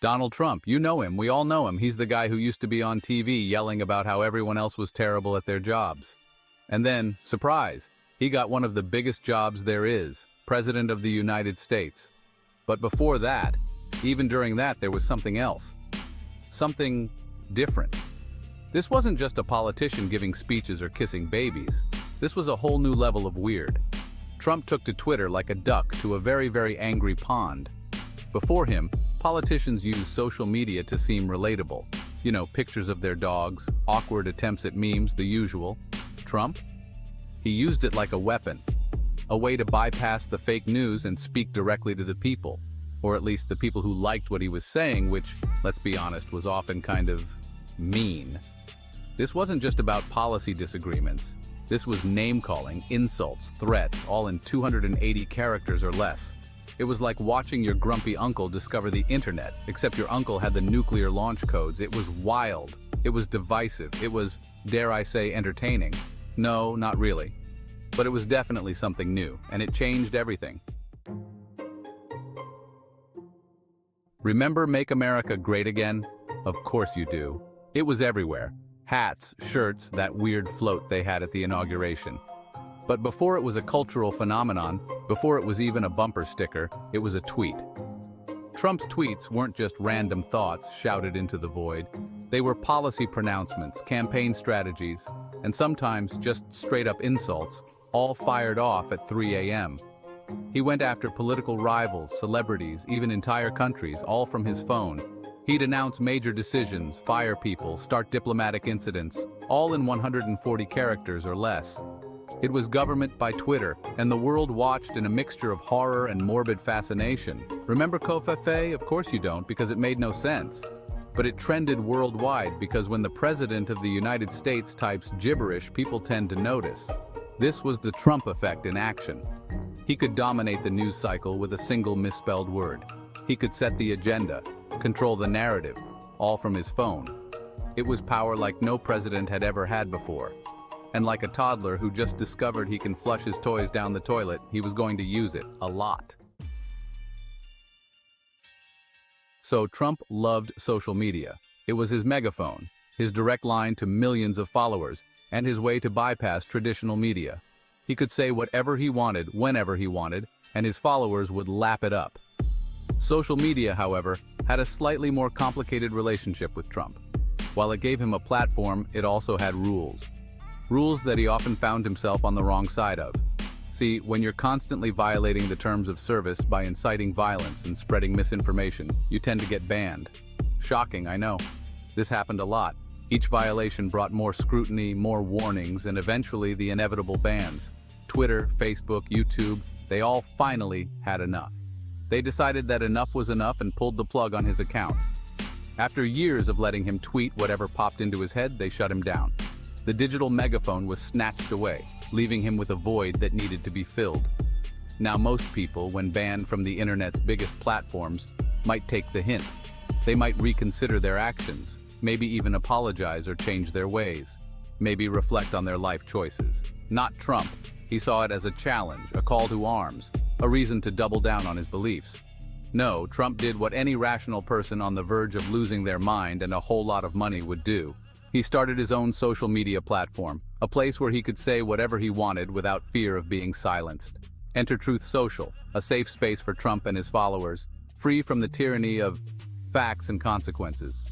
Donald Trump, you know him, we all know him. He's the guy who used to be on TV yelling about how everyone else was terrible at their jobs. And then, surprise, he got one of the biggest jobs there is, President of the United States. But before that, even during that, there was something else. Something different. This wasn't just a politician giving speeches or kissing babies. This was a whole new level of weird. Trump took to Twitter like a duck to a very, very angry pond. Before him, politicians used social media to seem relatable. You know, pictures of their dogs, awkward attempts at memes, the usual. Trump? He used it like a weapon. A way to bypass the fake news and speak directly to the people. Or at least the people who liked what he was saying, which, let's be honest, was often kind of mean. This wasn't just about policy disagreements. This was name-calling, insults, threats, all in 280 characters or less. It was like watching your grumpy uncle discover the internet, except your uncle had the nuclear launch codes. It was wild. It was divisive. It was, dare I say, entertaining. No, not really. But it was definitely something new, and it changed everything. Remember Make America Great Again? Of course you do. It was everywhere. Hats, shirts, that weird float they had at the inauguration. But before it was a cultural phenomenon, before it was even a bumper sticker, it was a tweet. Trump's tweets weren't just random thoughts shouted into the void. They were policy pronouncements, campaign strategies, and sometimes just straight-up insults, all fired off at 3 a.m. He went after political rivals, celebrities, even entire countries, all from his phone. He'd announce major decisions, fire people, start diplomatic incidents, all in 140 characters or less. It was government by Twitter, and the world watched in a mixture of horror and morbid fascination. Remember Covfefe? Of course you don't, because it made no sense. But it trended worldwide because when the President of the United States types gibberish, people tend to notice. This was the Trump effect in action. He could dominate the news cycle with a single misspelled word. He could set the agenda, control the narrative, all from his phone. It was power like no president had ever had before. And like a toddler who just discovered he can flush his toys down the toilet, he was going to use it a lot. So Trump loved social media. It was his megaphone, his direct line to millions of followers, and his way to bypass traditional media. He could say whatever he wanted, whenever he wanted, and his followers would lap it up. Social media, however, had a slightly more complicated relationship with Trump. While it gave him a platform, it also had rules. Rules that he often found himself on the wrong side of. See, when you're constantly violating the terms of service by inciting violence and spreading misinformation, you tend to get banned. Shocking, I know. This happened a lot. Each violation brought more scrutiny, more warnings, and eventually the inevitable bans. Twitter, Facebook, YouTube, they all finally had enough. They decided that enough was enough and pulled the plug on his accounts. After years of letting him tweet whatever popped into his head, they shut him down. The digital megaphone was snatched away, leaving him with a void that needed to be filled. Now most people, when banned from the internet's biggest platforms, might take the hint. They might reconsider their actions, maybe even apologize or change their ways, maybe reflect on their life choices. Not Trump. He saw it as a challenge, a call to arms, a reason to double down on his beliefs. No, Trump did what any rational person on the verge of losing their mind and a whole lot of money would do. He started his own social media platform, a place where he could say whatever he wanted without fear of being silenced. Enter Truth Social, a safe space for Trump and his followers, free from the tyranny of facts and consequences.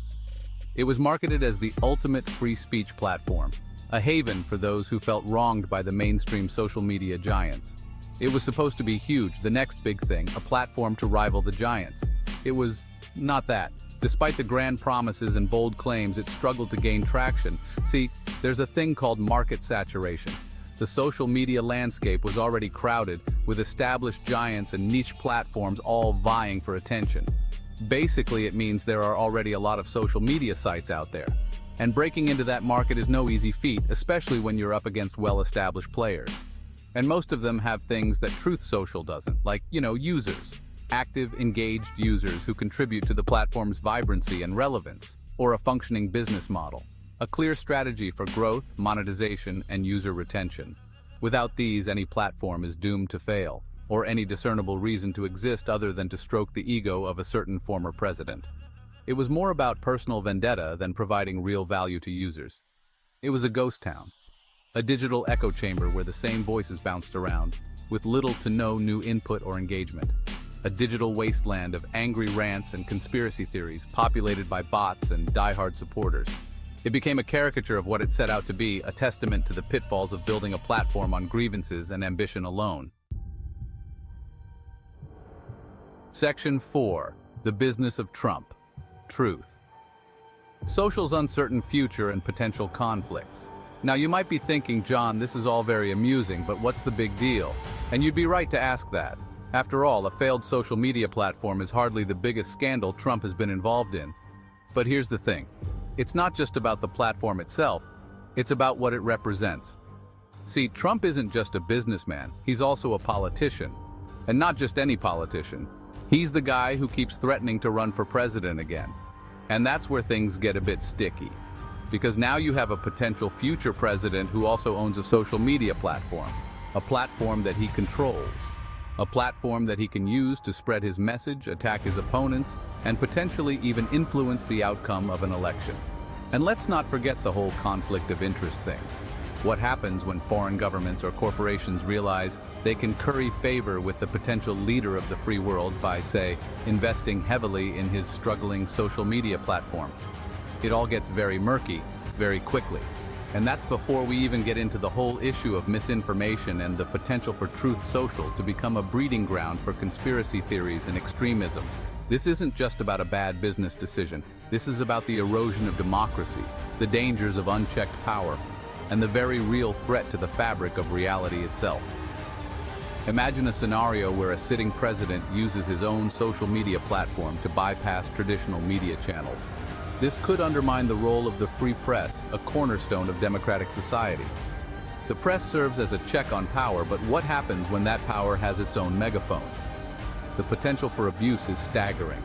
It was marketed as the ultimate free speech platform, a haven for those who felt wronged by the mainstream social media giants. It was supposed to be huge, the next big thing, a platform to rival the giants. It was not that. Despite the grand promises and bold claims, it struggled to gain traction. See, there's a thing called market saturation. The social media landscape was already crowded, with established giants and niche platforms all vying for attention. Basically, it means there are already a lot of social media sites out there. And breaking into that market is no easy feat, especially when you're up against well-established players. And most of them have things that Truth Social doesn't, like, users. Active, engaged users who contribute to the platform's vibrancy and relevance, or a functioning business model. A clear strategy for growth, monetization, and user retention. Without these, any platform is doomed to fail, or any discernible reason to exist other than to stroke the ego of a certain former president. It was more about personal vendetta than providing real value to users. It was a ghost town, a digital echo chamber where the same voices bounced around, with little to no new input or engagement. A digital wasteland of angry rants and conspiracy theories populated by bots and diehard supporters. It became a caricature of what it set out to be, a testament to the pitfalls of building a platform on grievances and ambition alone. Section 4. The Business of Trump. Truth. Social's uncertain future and potential conflicts. Now you might be thinking, John, this is all very amusing, but what's the big deal? And you'd be right to ask that. After all, a failed social media platform is hardly the biggest scandal Trump has been involved in. But here's the thing. It's not just about the platform itself, it's about what it represents. See, Trump isn't just a businessman, he's also a politician. And not just any politician. He's the guy who keeps threatening to run for president again. And that's where things get a bit sticky. Because now you have a potential future president who also owns a social media platform. A platform that he controls. A platform that he can use to spread his message, attack his opponents, and potentially even influence the outcome of an election. And let's not forget the whole conflict of interest thing. What happens when foreign governments or corporations realize they can curry favor with the potential leader of the free world by, say, investing heavily in his struggling social media platform? It all gets very murky, very quickly. And that's before we even get into the whole issue of misinformation and the potential for Truth Social to become a breeding ground for conspiracy theories and extremism. This isn't just about a bad business decision. This is about the erosion of democracy, the dangers of unchecked power, and the very real threat to the fabric of reality itself. Imagine a scenario where a sitting president uses his own social media platform to bypass traditional media channels. This could undermine the role of the free press, a cornerstone of democratic society. The press serves as a check on power, but what happens when that power has its own megaphone? The potential for abuse is staggering.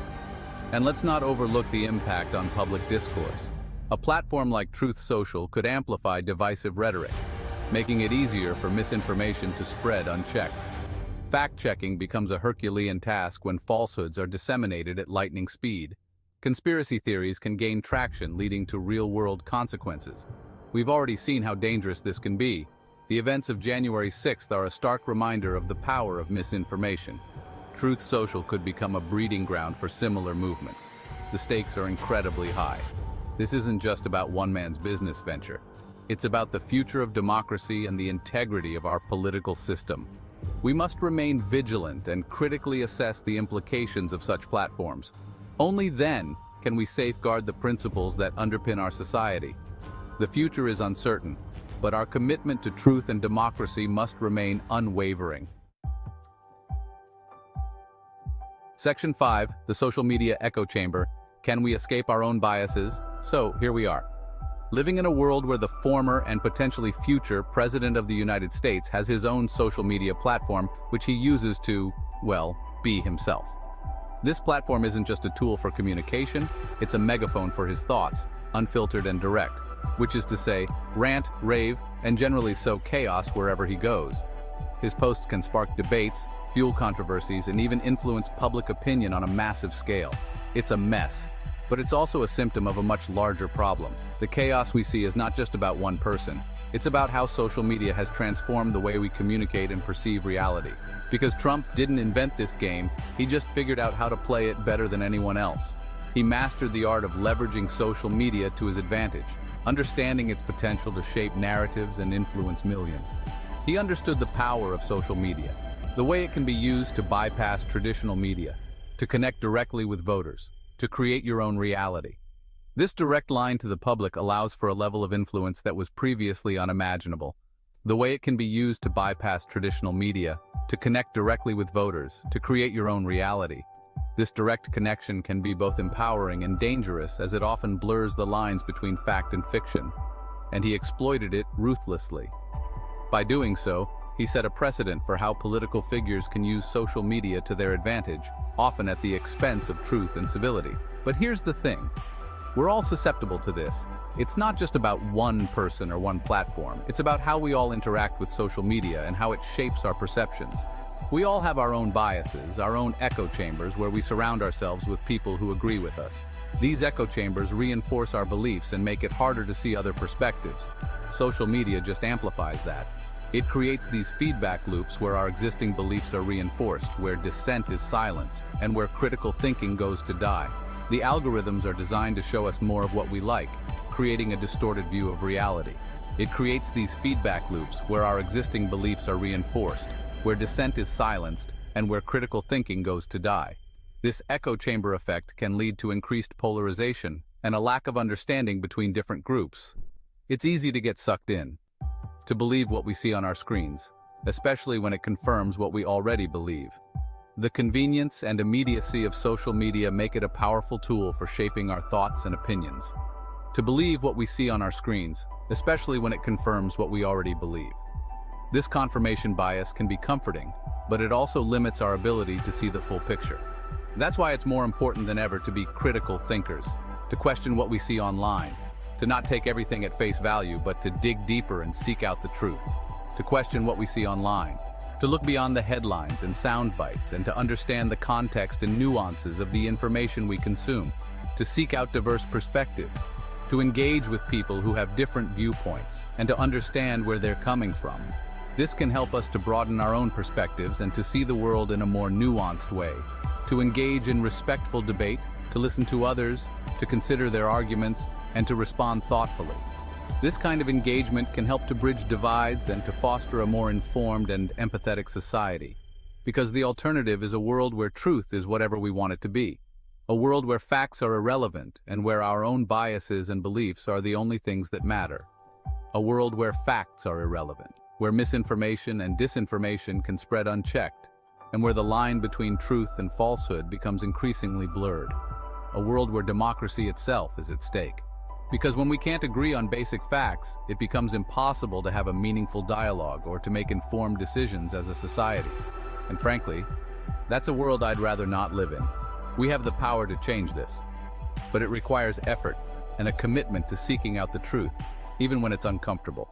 And let's not overlook the impact on public discourse. A platform like Truth Social could amplify divisive rhetoric, making it easier for misinformation to spread unchecked. Fact-checking becomes a Herculean task when falsehoods are disseminated at lightning speed. Conspiracy theories can gain traction, leading to real-world consequences. We've already seen how dangerous this can be. The events of January 6th are a stark reminder of the power of misinformation. Truth Social could become a breeding ground for similar movements. The stakes are incredibly high. This isn't just about one man's business venture. It's about the future of democracy and the integrity of our political system. We must remain vigilant and critically assess the implications of such platforms. Only then can we safeguard the principles that underpin our society. The future is uncertain, but our commitment to truth and democracy must remain unwavering. Section 5, the social media echo chamber. Can we escape our own biases? So, here we are. Living in a world where the former and potentially future President of the United States has his own social media platform, which he uses to, well, be himself. This platform isn't just a tool for communication, it's a megaphone for his thoughts, unfiltered and direct, which is to say, rant, rave, and generally sow chaos wherever he goes. His posts can spark debates, fuel controversies, and even influence public opinion on a massive scale. It's a mess, but it's also a symptom of a much larger problem. The chaos we see is not just about one person. It's about how social media has transformed the way we communicate and perceive reality. Because Trump didn't invent this game, he just figured out how to play it better than anyone else. He mastered the art of leveraging social media to his advantage, understanding its potential to shape narratives and influence millions. He understood the power of social media, the way it can be used to bypass traditional media, to connect directly with voters, to create your own reality. This direct line to the public allows for a level of influence that was previously unimaginable. The way it can be used to bypass traditional media, to connect directly with voters, to create your own reality. This direct connection can be both empowering and dangerous, as it often blurs the lines between fact and fiction. And he exploited it ruthlessly. By doing so, he set a precedent for how political figures can use social media to their advantage, often at the expense of truth and civility. But here's the thing. We're all susceptible to this. It's not just about one person or one platform. It's about how we all interact with social media and how it shapes our perceptions. We all have our own biases, our own echo chambers where we surround ourselves with people who agree with us. These echo chambers reinforce our beliefs and make it harder to see other perspectives. Social media just amplifies that. It creates these feedback loops where our existing beliefs are reinforced, where dissent is silenced, and where critical thinking goes to die. The algorithms are designed to show us more of what we like, creating a distorted view of reality. It creates these feedback loops where our existing beliefs are reinforced, where dissent is silenced, and where critical thinking goes to die. This echo chamber effect can lead to increased polarization and a lack of understanding between different groups. It's easy to get sucked in, to believe what we see on our screens, especially when it confirms what we already believe. The convenience and immediacy of social media make it a powerful tool for shaping our thoughts and opinions. To believe what we see on our screens, especially when it confirms what we already believe. This confirmation bias can be comforting, but it also limits our ability to see the full picture. That's why it's more important than ever to be critical thinkers, to question what we see online, to not take everything at face value, but to dig deeper and seek out the truth, to question what we see online, to look beyond the headlines and sound bites, and to understand the context and nuances of the information we consume, to seek out diverse perspectives, to engage with people who have different viewpoints, and to understand where they're coming from. This can help us to broaden our own perspectives and to see the world in a more nuanced way, to engage in respectful debate, to listen to others, to consider their arguments, and to respond thoughtfully. This kind of engagement can help to bridge divides and to foster a more informed and empathetic society. Because the alternative is a world where truth is whatever we want it to be. A world where facts are irrelevant and where our own biases and beliefs are the only things that matter. A world where facts are irrelevant, where misinformation and disinformation can spread unchecked, and where the line between truth and falsehood becomes increasingly blurred. A world where democracy itself is at stake. Because when we can't agree on basic facts, it becomes impossible to have a meaningful dialogue or to make informed decisions as a society. And frankly, that's a world I'd rather not live in. We have the power to change this, but it requires effort and a commitment to seeking out the truth, even when it's uncomfortable.